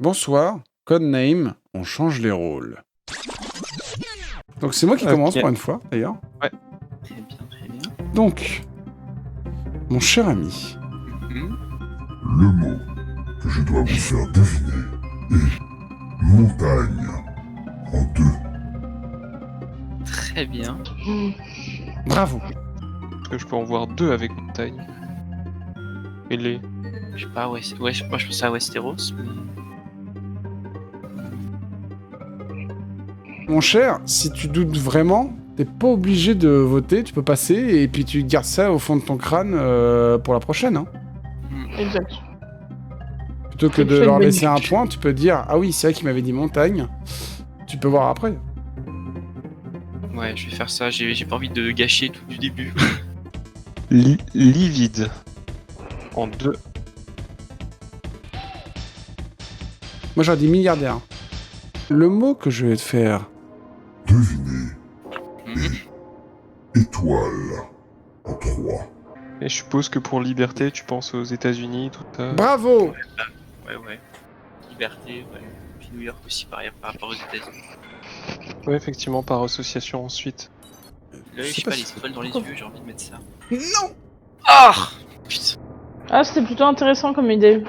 Bonsoir, Codename, on change les rôles. Donc c'est moi qui commence pour une fois, d'ailleurs. Ouais. Très bien, très bien. Donc, mon cher ami, Le mot que je dois vous faire deviner est montagne en deux. Très bien. bravo. Parce que je peux en voir deux avec montagne. Et les... Je sais pas, ouais, moi je pensais à Westeros, mais... Mon cher, si tu doutes vraiment, t'es pas obligé de voter, tu peux passer et puis tu gardes ça au fond de ton crâne pour la prochaine. Hein. Exact. Plutôt que C'est de une leur bonne laisser un idée. point, tu peux dire ah oui, c'est vrai qu'il m'avait dit montagne. Tu peux voir après. Ouais, je vais faire ça, j'ai pas envie de gâcher tout du début. Livide. En deux. Moi j'aurais dit milliardaire. Le mot que je vais te faire, Devinez Mhm. étoile en trois. Et je suppose que pour liberté, tu penses aux États-Unis, tout ça. bravo. Ouais. Liberté, ouais. Puis New York aussi, par rapport aux États-Unis. Ouais, effectivement, par association ensuite. Là, je sais pas, les étoiles dans les yeux, j'ai envie de mettre ça. Non. Ah putain. Ah, c'était plutôt intéressant comme idée.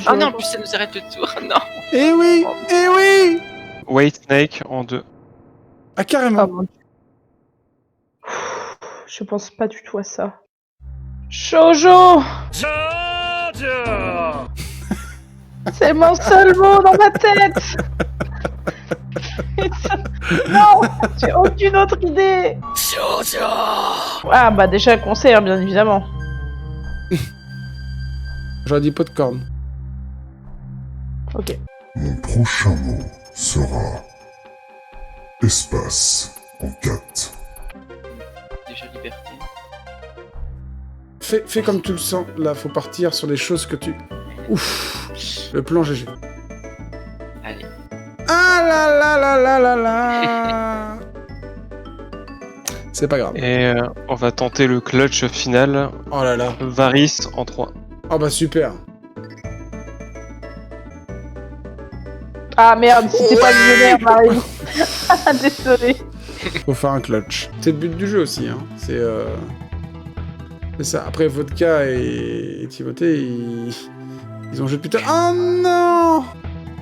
Ah non, en plus ça nous arrête le tour, non. Eh oui, eh oui. White Snake en deux. Ah carrément. Ah, mon Dieu. Je pense pas du tout à ça. Shoujo. C'est mon seul mot dans ma tête. Non, j'ai aucune autre idée. Ah bah déjà concert, bien évidemment. J'aurais dit popcorn. Ok. Mon prochain mot sera espace en 4. Déjà liberté. Fais comme tu le sens. Là, faut partir sur des choses que tu... Ouf. Le plan GG. Allez. Ah là là là là là là. C'est pas grave. Et on va tenter le clutch final. Oh là là. Varys en 3. Oh bah super. Ah merde, c'était pas millionnaire, Marie. Désolé. Faut faire un clutch. C'est le but du jeu aussi. Hein. C'est ça. Après, Vodka et Timothée, ils ont joué putain. Oh non.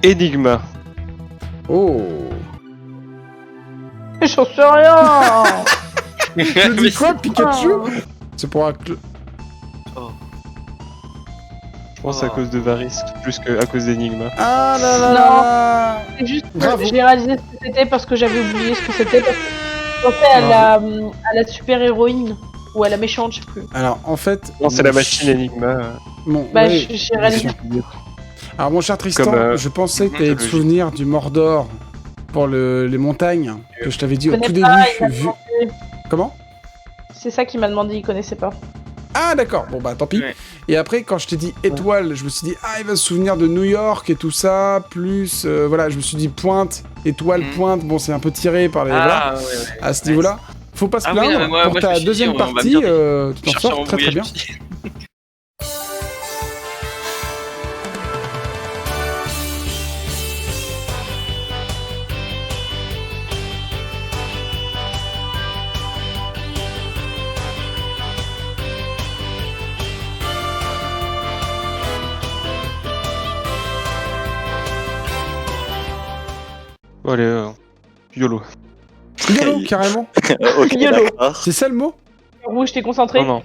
Enigma. Oh. J'en sais rien. Je dis quoi, Pikachu? C'est pour un Oh. Je pense à cause de Varys, plus qu'à cause d'Enigma. Ah là là Non. là. C'est juste Bravo. que j'ai réalisé ce que c'était parce que j'avais oublié ce que c'était. Parce que je pensais à la super héroïne ou à la méchante, je sais plus. Alors, en fait... Non, c'est mon la machine Enigma. Mon... Bah, ouais, j'ai réalisé. Alors, mon cher Tristan, Comme, je pensais que t'allais te logique. souvenir du Mordor pour les montagnes, que je t'avais dit au connais tout début. pas, il m'a Vu... demandé. Comment? C'est ça qu'il m'a demandé, il connaissait pas. Ah d'accord, bon bah tant pis. Ouais. Et après quand je t'ai dit étoile, je me suis dit ah il va se souvenir de New York et tout ça, plus voilà, je me suis dit pointe, étoile, pointe, bon c'est un peu tiré par les voilà, Ah ouais. à ce niveau-là. Faut pas se Ah oui, plaindre, non, mais moi, pour je me ta suis dit, deuxième on va partie, bien tu t'en Chercher à sors très très embrouiller, bien. je me suis dit. Bon, allez, YOLO. YOLO, carrément. Ok, YOLO. d'accord. C'est ça le mot? Rouge, t'es concentré? Non, non.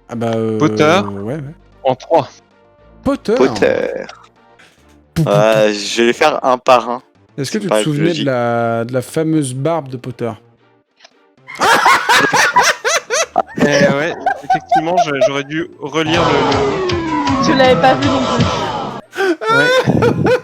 Ah bah Potter. ouais. En 3. Potter. Potter. Je vais faire un par un. Est-ce que tu te pas souvenais logique. de la fameuse barbe de Potter? Ouais, effectivement, j'aurais dû relire le... Tu l'avais pas vu non plus. Ouais.